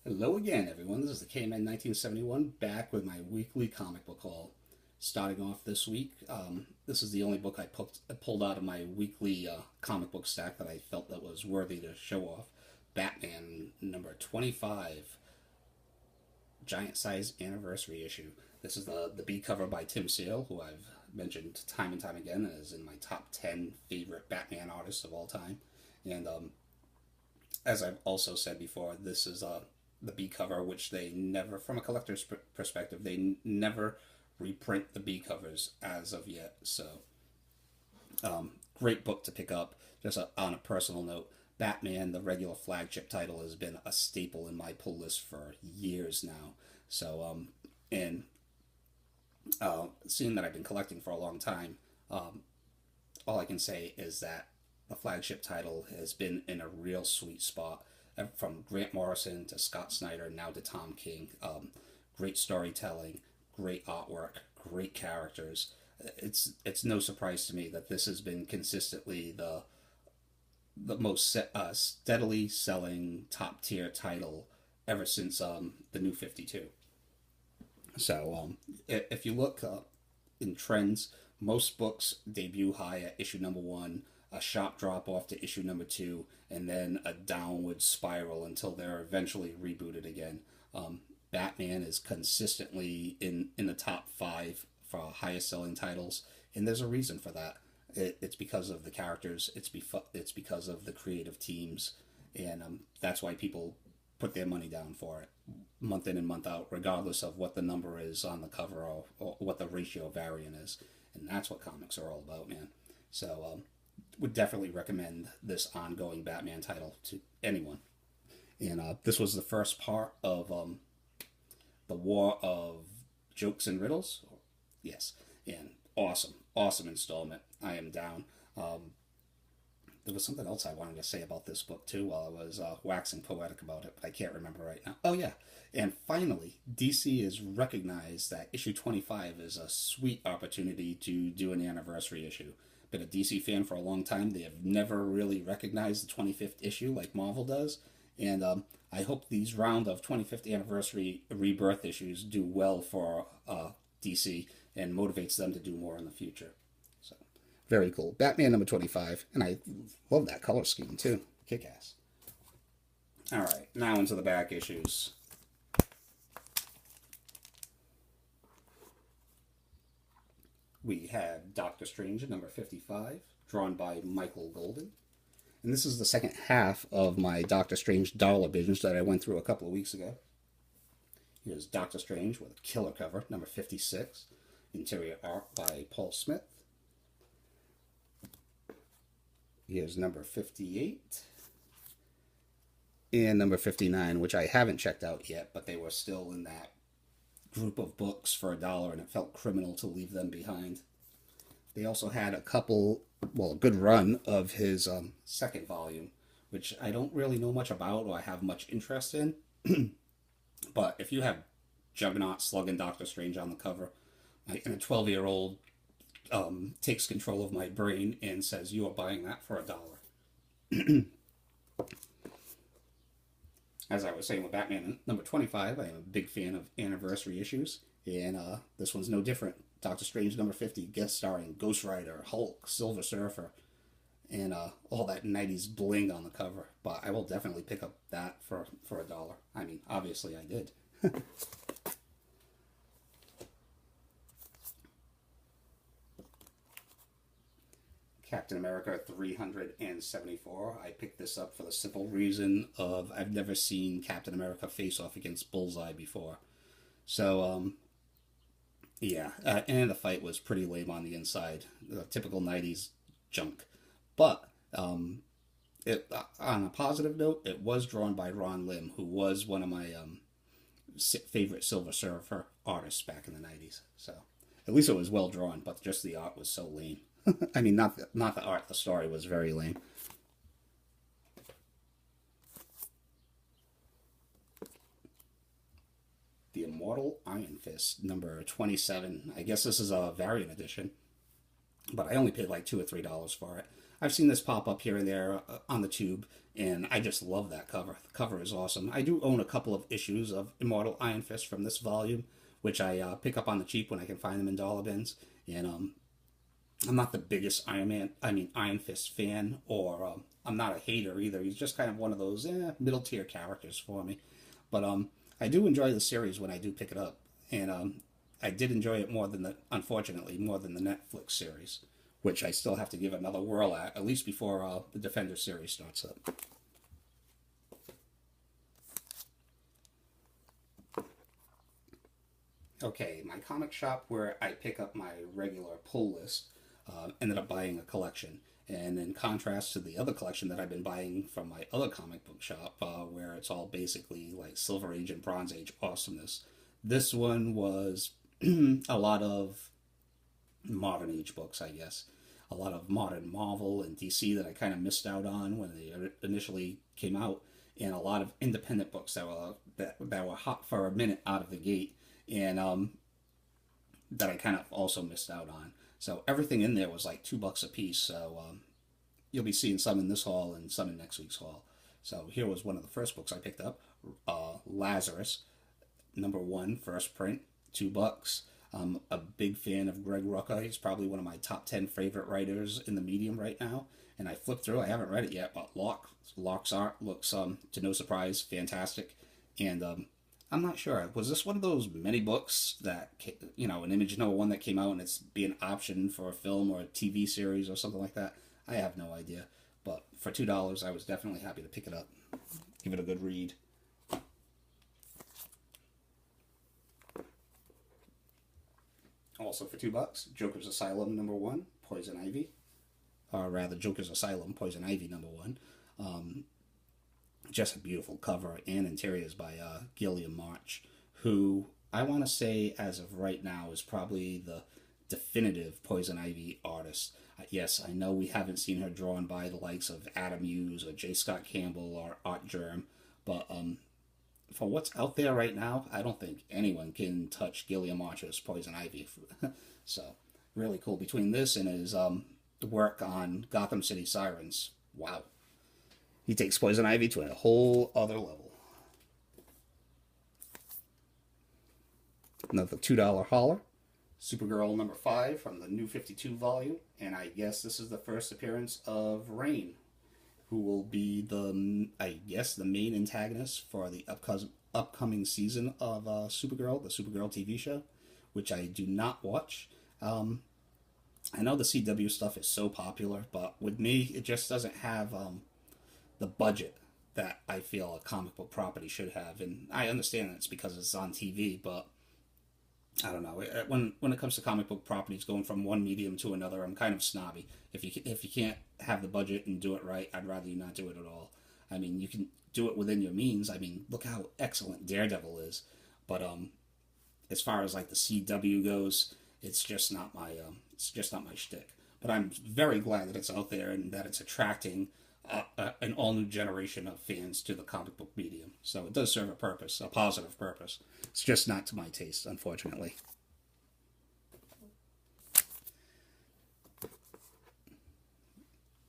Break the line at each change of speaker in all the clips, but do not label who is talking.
Hello again, everyone. This is the KMN 1971 back with my weekly comic book haul. Starting off this week, this is the only book I pulled out of my weekly comic book stack that I felt that was worthy to show off. Batman number 25, giant size anniversary issue. This is the B cover by Tim Sale, who I've mentioned time and time again is in my top 10 favorite Batman artists of all time. And as I've also said before, this is the B cover, which they never, from a collector's perspective, they never reprint the B covers as of yet. So, great book to pick up. Just on a personal note, Batman, the regular flagship title, has been a staple in my pull list for years now. So, and seeing that I've been collecting for a long time, all I can say is that the flagship title has been in a real sweet spot. From Grant Morrison to Scott Snyder, now to Tom King. Great storytelling, great artwork, great characters. It's no surprise to me that this has been consistently the most steadily selling top tier title ever since the New 52. So if you look in trends, most books debut high at issue number 1, a sharp drop off to issue number 2, and then a downward spiral until they're eventually rebooted again. Batman is consistently in the top 5 for highest selling titles, and there's a reason for that. It's because of the characters, it's because of the creative teams, and that's why people put their money down for it month in and month out, regardless of what the number is on the cover or what the ratio variant is. And that's what comics are all about, man. So, would definitely recommend this ongoing Batman title to anyone. And this was the first part of the War of Jokes and Riddles. Yes, and awesome installment. I am down. There was something else I wanted to say about this book too while I was waxing poetic about it, but I can't remember right now. Oh yeah, and finally, DC has recognized that issue 25 is a sweet opportunity to do an anniversary issue. Been a DC fan for a long time. They have never really recognized the 25th issue like Marvel does. And I hope these round of 25th anniversary rebirth issues do well for DC and motivates them to do more in the future. So, very cool. Batman number 25. And I love that color scheme too. Kick-ass. All right, now into the back issues. We have Doctor Strange number 55, drawn by Michael Golden. And this is the second half of my Doctor Strange dollar binge that I went through a couple of weeks ago. Here's Doctor Strange with a killer cover, number 56. Interior art by Paul Smith. Here's number 58. And number 59, which I haven't checked out yet, but they were still in that group of books for $1, and it felt criminal to leave them behind. They also had a good run of his second volume, which I don't really know much about or I have much interest in. But if you have Juggernaut slugging Doctor Strange on the cover, and a 12-year-old takes control of my brain and says, "You are buying that for $1." As I was saying with Batman number 25, I am a big fan of anniversary issues, and this one's no different. Doctor Strange number 50, guest starring Ghost Rider, Hulk, Silver Surfer, and all that 90s bling on the cover. But I will definitely pick up that for $1. I mean, obviously I did. Captain America 374. I picked this up for the simple reason of I've never seen Captain America face off against Bullseye before. So, yeah, and the fight was pretty lame on the inside. Typical 90s junk. But, on a positive note, it was drawn by Ron Lim, who was one of my favorite Silver Surfer artists back in the 90s. So, at least it was well drawn, but just the art was so lame. I mean, not the art, the story was very lame. The Immortal Iron Fist, number 27. I guess this is a variant edition, but I only paid like $2 or $3 for it. I've seen this pop up here and there on the tube, and I just love that cover. The cover is awesome. I do own a couple of issues of Immortal Iron Fist from this volume, which I pick up on the cheap when I can find them in dollar bins. And I'm not the biggest Iron Fist fan, or I'm not a hater either. He's just kind of one of those middle tier characters for me. But I do enjoy the series when I do pick it up, and I did enjoy it more than unfortunately, more than the Netflix series, which I still have to give another whirl at least before the Defender series starts up. Okay, my comic shop where I pick up my regular pull list ended up buying a collection. And in contrast to the other collection that I've been buying from my other comic book shop, where it's all basically like Silver Age and Bronze Age awesomeness, this one was a lot of modern age books, I guess. A lot of modern Marvel and DC that I kind of missed out on when they initially came out, and a lot of independent books that were hot for a minute out of the gate, and that I kind of also missed out on. So everything in there was like $2 a piece. So you'll be seeing some in this haul and some in next week's haul. So here was one of the first books I picked up, Lazarus, #1, first print, $2. I'm a big fan of Greg Rucka. He's probably one of my top 10 favorite writers in the medium right now. And I flipped through. I haven't read it yet, but Locke's art looks, to no surprise, fantastic. And I'm not sure. Was this one of those many books that, an Image No. 1 that came out and it's being optioned for a film or a TV series or something like that? I have no idea. But for $2, I was definitely happy to pick it up. Give it a good read. Also for $2, Joker's Asylum #1, Poison Ivy. Or rather, Joker's Asylum, Poison Ivy #1. Just a beautiful cover and interiors by Gilliam March, who I want to say, as of right now, is probably the definitive Poison Ivy artist. Yes, I know we haven't seen her drawn by the likes of Adam Hughes or J. Scott Campbell or Art Germ, but for what's out there right now, I don't think anyone can touch Gilliam March's Poison Ivy. So, really cool. Between this and his work on Gotham City Sirens, wow. He takes Poison Ivy to a whole other level. Another $2 hauler, Supergirl #5 from the New 52 volume, and I guess this is the first appearance of Rain, who will be the main antagonist for the upcoming season of Supergirl, the Supergirl TV show, which I do not watch. I know the CW stuff is so popular, but with me, it just doesn't have the budget that I feel a comic book property should have. And I understand it's because it's on TV, but I don't know. When it comes to comic book properties going from one medium to another, I'm kind of snobby. If you can't have the budget and do it right, I'd rather you not do it at all. I mean, you can do it within your means. I mean, look how excellent Daredevil is. But as far as like the CW goes, it's just not my shtick. But I'm very glad that it's out there and that it's attracting an all-new generation of fans to the comic book medium. So it does serve a purpose, a positive purpose. It's just not to my taste, unfortunately.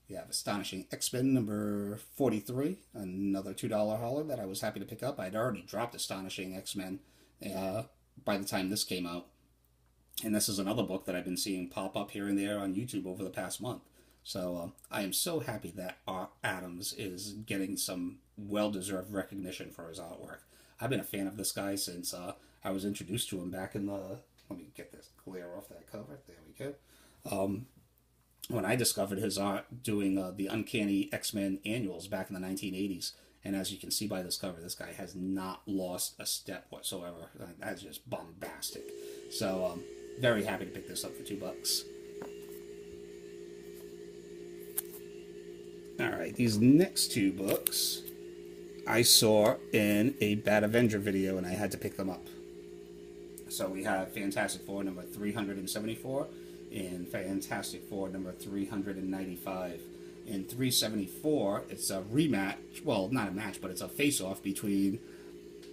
We have Astonishing XMen #43, another $2 hauler that I was happy to pick up. I'd already dropped Astonishing XMen by the time this came out. And this is another book that I've been seeing pop up here and there on YouTube over the past month. So I am so happy that Adams is getting some well-deserved recognition for his artwork. I've been a fan of this guy since I was introduced to him back in the... Let me get this clear off that cover. There we go. When I discovered his art doing the Uncanny X-Men annuals back in the 1980s. And as you can see by this cover, this guy has not lost a step whatsoever. That's just bombastic. So very happy to pick this up for $2. Alright, these next two books I saw in a Bad Avenger video and I had to pick them up. So we have Fantastic Four #374 and Fantastic Four #395. In 374, it's a rematch, well, not a match, but it's a face-off between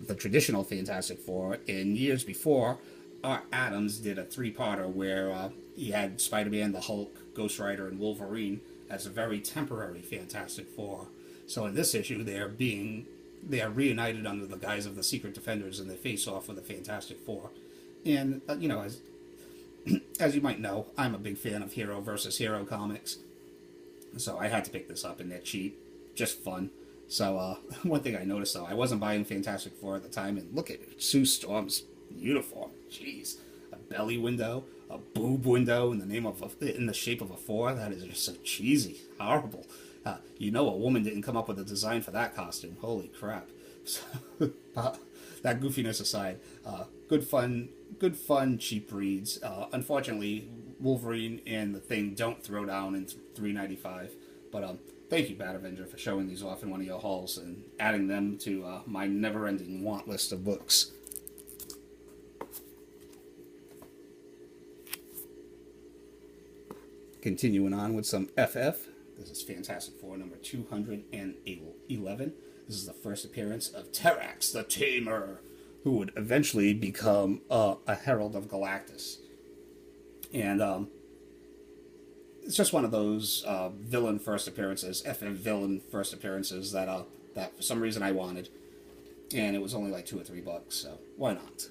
the traditional Fantastic Four. And years before, Adams did a three-parter where he had Spider-Man, the Hulk, Ghost Rider, and Wolverine as a very temporary Fantastic Four. So in this issue, they are reunited under the guise of the Secret Defenders, and they face off with the Fantastic Four. And as you might know, I'm a big fan of hero versus hero comics, so I had to pick this up, and they're cheap, just fun. So one thing I noticed though, I wasn't buying Fantastic Four at the time, and look at Sue Storm's uniform. Jeez, a belly window, a boob window in the shape of a 4. That is just so cheesy, horrible. A woman didn't come up with a design for that costume. Holy crap! So, that goofiness aside, good fun, cheap reads. Unfortunately, Wolverine and the Thing don't throw down in $3.95. But thank you, Bat Avenger, for showing these off in one of your hauls and adding them to my never-ending want list of books. Continuing on with some FF. This is Fantastic Four number 211. This is the first appearance of Terrax the Tamer, who would eventually become a Herald of Galactus. And it's just one of those villain first appearances, FF villain first appearances that for some reason I wanted. And it was only like $2 or $3, so why not?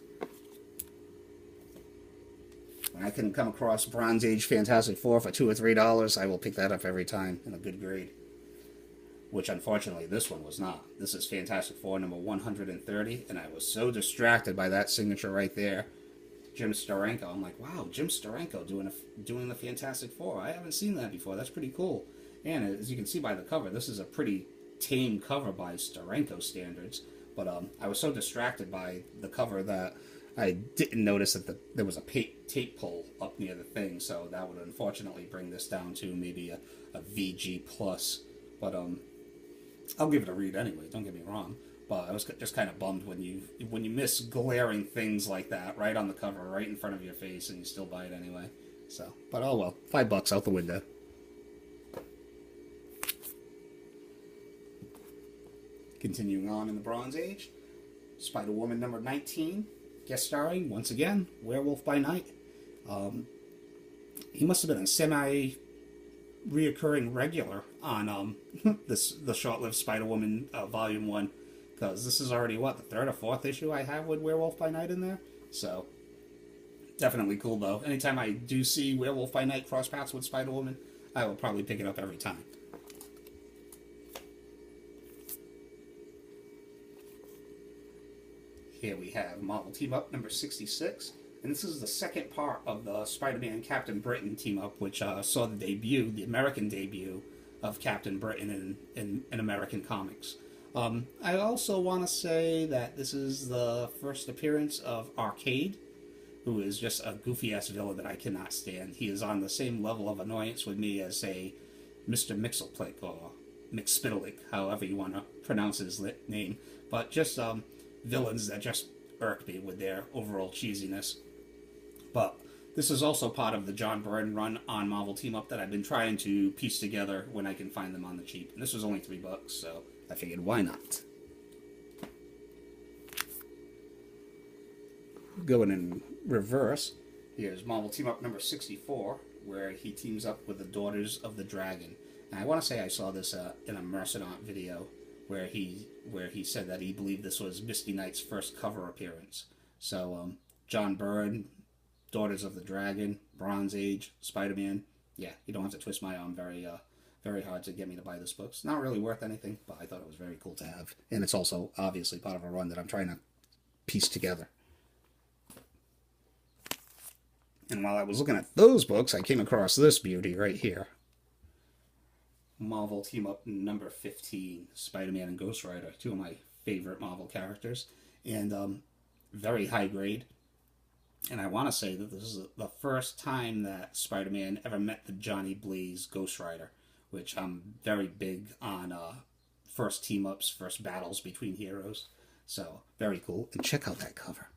When I can come across Bronze Age Fantastic Four for $2 or $3, I will pick that up every time in a good grade. Which, unfortunately, this one was not. This is Fantastic Four number 130, and I was so distracted by that signature right there. Jim Steranko. I'm like, wow, Jim Steranko doing the Fantastic Four. I haven't seen that before. That's pretty cool. And as you can see by the cover, this is a pretty tame cover by Steranko standards. But I was so distracted by the cover that I didn't notice that there was a tape pull up near the thing, so that would unfortunately bring this down to maybe a VG+. But I'll give it a read anyway, don't get me wrong. But I was just kind of bummed when you miss glaring things like that right on the cover, right in front of your face, and you still buy it anyway. So, but oh well, $5 out the window. Continuing on in the Bronze Age, Spider-Woman number 19. Guest starring, once again, Werewolf by Night. He must have been a semi-reoccurring regular on the short-lived Spider-Woman Volume 1, because this is already, the third or fourth issue I have with Werewolf by Night in there? So, definitely cool, though. Anytime I do see Werewolf by Night cross paths with Spider-Woman, I will probably pick it up every time. Here we have Marvel Team Up number 66, and this is the second part of the Spider-Man Captain Britain team up, which saw the American debut of Captain Britain in American comics. I also want to say that this is the first appearance of Arcade, who is just a goofy-ass villain that I cannot stand. He is on the same level of annoyance with me as, say, Mr. Mixelplick or Mixspitalik, however you want to pronounce his name. But just villains that just irk me with their overall cheesiness. But this is also part of the John Byrne run on Marvel Team Up that I've been trying to piece together when I can find them on the cheap. And this was only $3, so I figured, why not? Going in reverse, here's Marvel Team Up number 64, where he teams up with the Daughters of the Dragon. And I want to say I saw this in a Mercenaut video, where he said that he believed this was Misty Knight's first cover appearance. So, John Byrne, Daughters of the Dragon, Bronze Age, Spider-Man. Yeah, you don't have to twist my arm very hard to get me to buy this book. It's not really worth anything, but I thought it was very cool to have. And it's also, obviously, part of a run that I'm trying to piece together. And while I was looking at those books, I came across this beauty right here. Marvel Team Up number 15, Spider-Man and Ghost Rider, two of my favorite Marvel characters, and very high grade. And I want to say that this is the first time that Spider-Man ever met the Johnny Blaze Ghost Rider, which I'm very big on first team-ups, first battles between heroes. So, very cool. And check out that cover.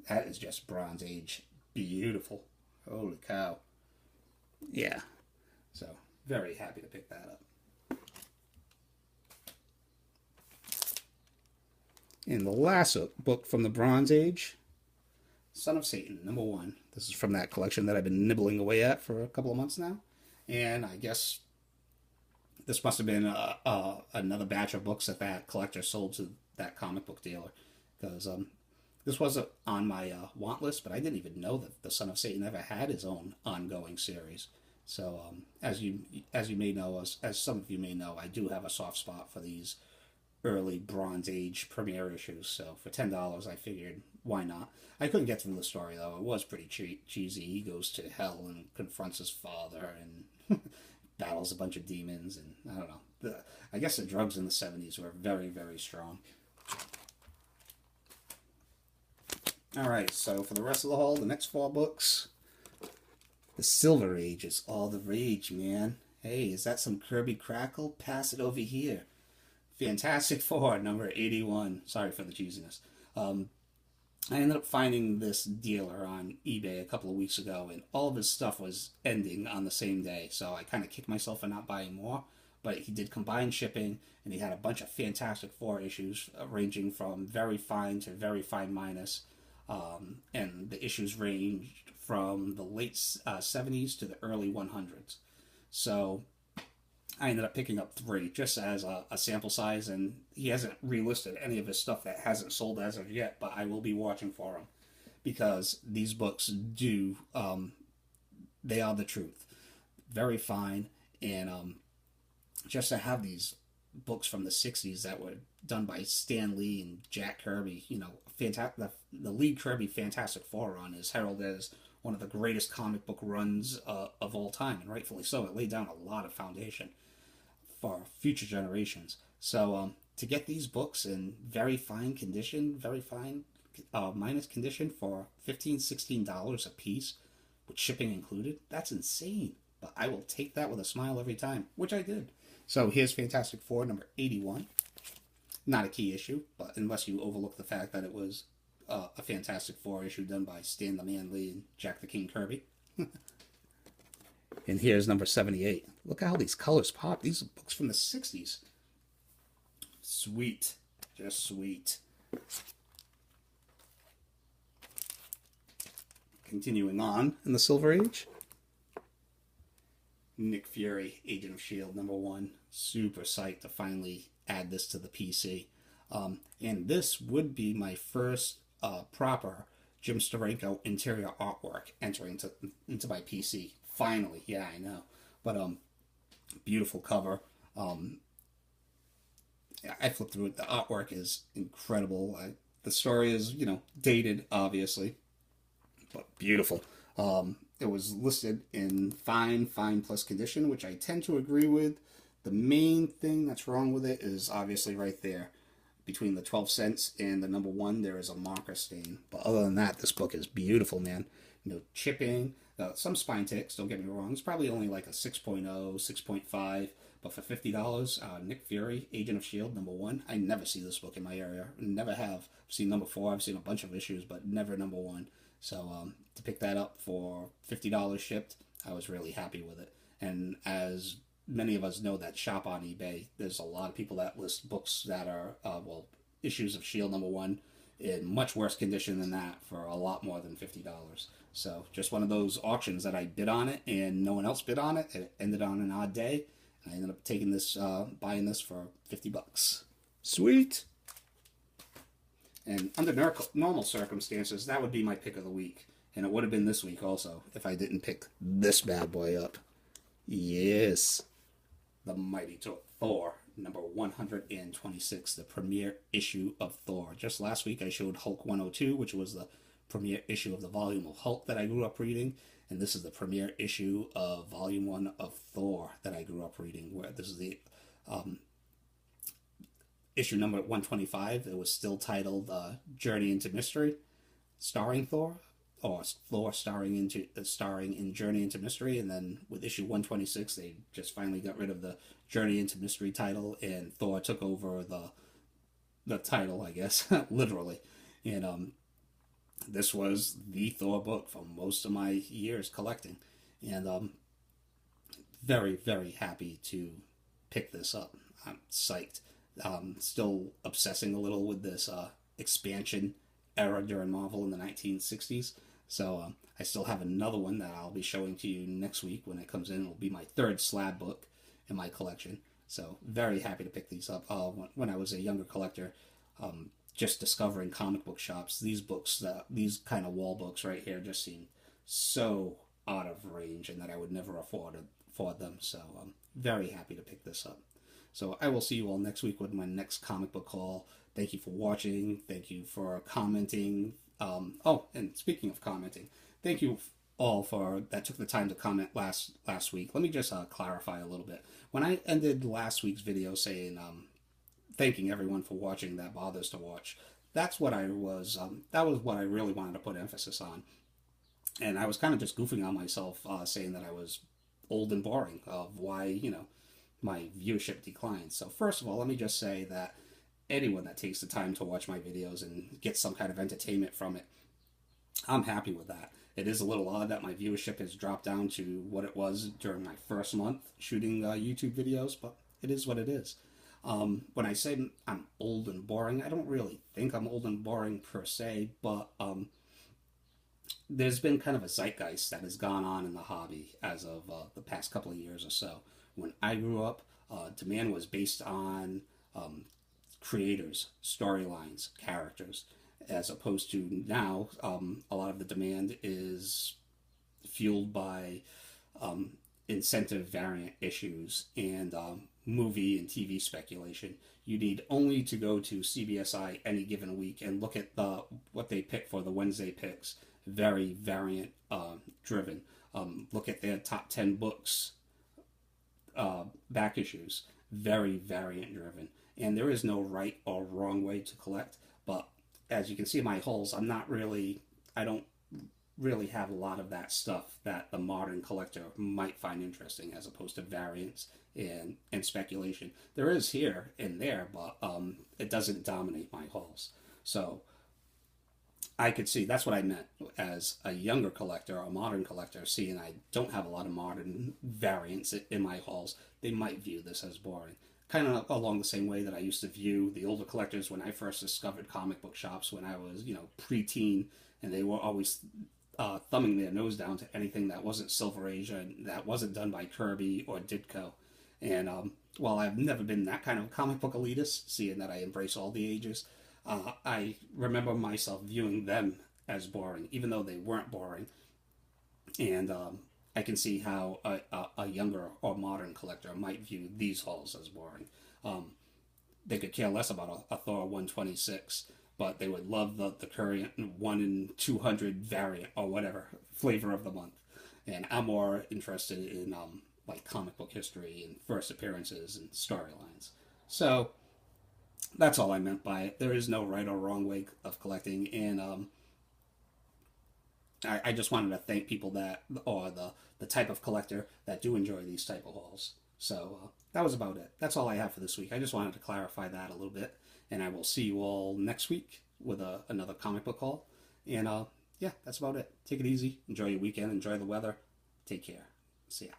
That is just Bronze Age. Beautiful. Holy cow. Yeah. So, very happy to pick that up. And the last book from the Bronze Age, Son of Satan, number 1. This is from that collection that I've been nibbling away at for a couple of months now. And I guess This must have been another batch of books that that collector sold to that comic book dealer, because this wasn't on my want list, but I didn't even know that the Son of Satan ever had his own ongoing series. So as you may know, as some of you may know, I do have a soft spot for these early Bronze Age premiere issues. So for $10, I figured why not. I couldn't get through the story though; it was pretty cheesy. He goes to hell and confronts his father and battles a bunch of demons, and I don't know. I guess the drugs in the '70s were very, very strong. All right, so for the rest of the haul, the next 4 books, the Silver Age is all the rage, man. Hey, is that some Kirby Krackle? Pass it over here. Fantastic Four, number 81. Sorry for the cheesiness. I ended up finding this dealer on eBay a couple of weeks ago, and all of his stuff was ending on the same day. So I kind of kicked myself for not buying more. But he did combined shipping, and he had a bunch of Fantastic Four issues, ranging from very fine to very fine minus. And the issues ranged from the late 70s to the early 100s. So I ended up picking up 3 just as a sample size, and he hasn't relisted any of his stuff that hasn't sold as of yet, but I will be watching for him because these books do, they are the truth. Very fine, and just to have these books from the 60s that were done by Stan Lee and Jack Kirby, the lead Kirby Fantastic Four run is heralded as one of the greatest comic book runs of all time, and rightfully so. It laid down a lot of foundation for future generations. So to get these books in very fine condition, very fine minus condition for $15-16 a piece, with shipping included, that's insane. But I will take that with a smile every time, which I did. So here's Fantastic Four number 81. Not a key issue, but unless you overlook the fact that it was a Fantastic Four issue done by Stan the Man Lee and Jack the King Kirby. And here's number 78. Look at how these colors pop. These are books from the 60s. Sweet. Just sweet. Continuing on in the Silver Age. Nick Fury, Agent of S.H.I.E.L.D. number 1. Super psyched to finally add this to the PC. And this would be my first proper Jim Steranko interior artwork entering into my PC. Finally, yeah, I know. But beautiful cover. I flipped through it. The artwork is incredible. The story is, dated, obviously, but beautiful. It was listed in fine plus condition, which I tend to agree with. The main thing that's wrong with it is obviously right there. Between the 12 cents and the number 1, there is a marker stain. But other than that, this book is beautiful, man. No chipping. Some spine ticks, don't get me wrong. It's probably only like a 6.0, 6.5. But for $50, Nick Fury, Agent of S.H.I.E.L.D. number 1. I never see this book in my area. Never have. I've seen number 4. I've seen a bunch of issues, but never number 1. So to pick that up for $50 shipped, I was really happy with it. And as many of us know that shop on eBay, there's a lot of people that list books that are, issues of S.H.I.E.L.D. number 1 in much worse condition than that for a lot more than $50. So just one of those auctions that I bid on it and no one else bid on it. It ended on an odd day. I ended up taking this, buying this for $50. Sweet. And under normal circumstances, that would be my pick of the week. And it would have been this week also if I didn't pick this bad boy up. Yes. The Mighty Thor, number 126, the premiere issue of Thor. Just last week I showed Hulk 102, which was the premiere issue of the volume of Hulk that I grew up reading. And this is the premiere issue of volume 1 of Thor that I grew up reading, where this is the issue number 125. It was still titled Journey into Mystery, starring Thor, or Thor starring in Journey into Mystery. And then with issue 126, they just finally got rid of the Journey into Mystery title, and Thor took over the title, I guess, literally. And this was the Thor book for most of my years collecting, and very, very happy to pick this up. I'm psyched. Still obsessing a little with this expansion era during Marvel in the 1960s. So I still have another one that I'll be showing to you next week when it comes in. It'll be my 3rd slab book in my collection. So very happy to pick these up. When I was a younger collector, just discovering comic book shops, these books, these kind of wall books right here, just seem so out of range, and that I would never afford them. So I'm very happy to pick this up. So I will see you all next week with my next comic book haul. Thank you for watching. Thank you for commenting. Oh, and speaking of commenting, thank you all for that took the time to comment last week. Let me just clarify a little bit. When I ended last week's video saying thanking everyone for watching that bothers to watch, that's what I was. That was what I really wanted to put emphasis on, and I was kind of just goofing on myself, saying that I was old and boring, of why my viewership declines. So first of all, let me just say that anyone that takes the time to watch my videos and gets some kind of entertainment from it, I'm happy with that. It is a little odd that my viewership has dropped down to what it was during my first month shooting YouTube videos, but it is what it is. When I say I'm old and boring, I don't really think I'm old and boring per se, but there's been kind of a zeitgeist that has gone on in the hobby as of the past couple of years or so. When I grew up, demand was based on creators, storylines, characters, as opposed to now, a lot of the demand is fueled by incentive variant issues and movie and TV speculation. You need only to go to CBSI any given week and look at what they pick for the Wednesday picks. Very variant driven. Look at their top 10 books, back issues. Very variant driven. And there is no right or wrong way to collect, but as you can see in my hauls, I don't really have a lot of that stuff that the modern collector might find interesting, as opposed to variants and speculation. There is here and there, but it doesn't dominate my hauls. So I could see, that's what I meant as a younger collector, a modern collector, seeing I don't have a lot of modern variants in my hauls. They might view this as boring. Kind of along the same way that I used to view the older collectors when I first discovered comic book shops when I was, preteen, and they were always thumbing their nose down to anything that wasn't Silver Age and that wasn't done by Kirby or Ditko. And while I've never been that kind of comic book elitist, seeing that I embrace all the ages, I remember myself viewing them as boring, even though they weren't boring. And I can see how a younger or modern collector might view these hauls as boring. They could care less about a Thor 126, but they would love the current 1 in 200 variant or whatever flavor of the month. And I'm more interested in like comic book history and first appearances and storylines. So that's all I meant by it. There is no right or wrong way of collecting, and I just wanted to thank people that, or the type of collector that do enjoy these type of hauls. So that was about it. That's all I have for this week. I just wanted to clarify that a little bit, and I will see you all next week with another comic book haul. And yeah, that's about it. Take it easy. Enjoy your weekend. Enjoy the weather. Take care. See ya.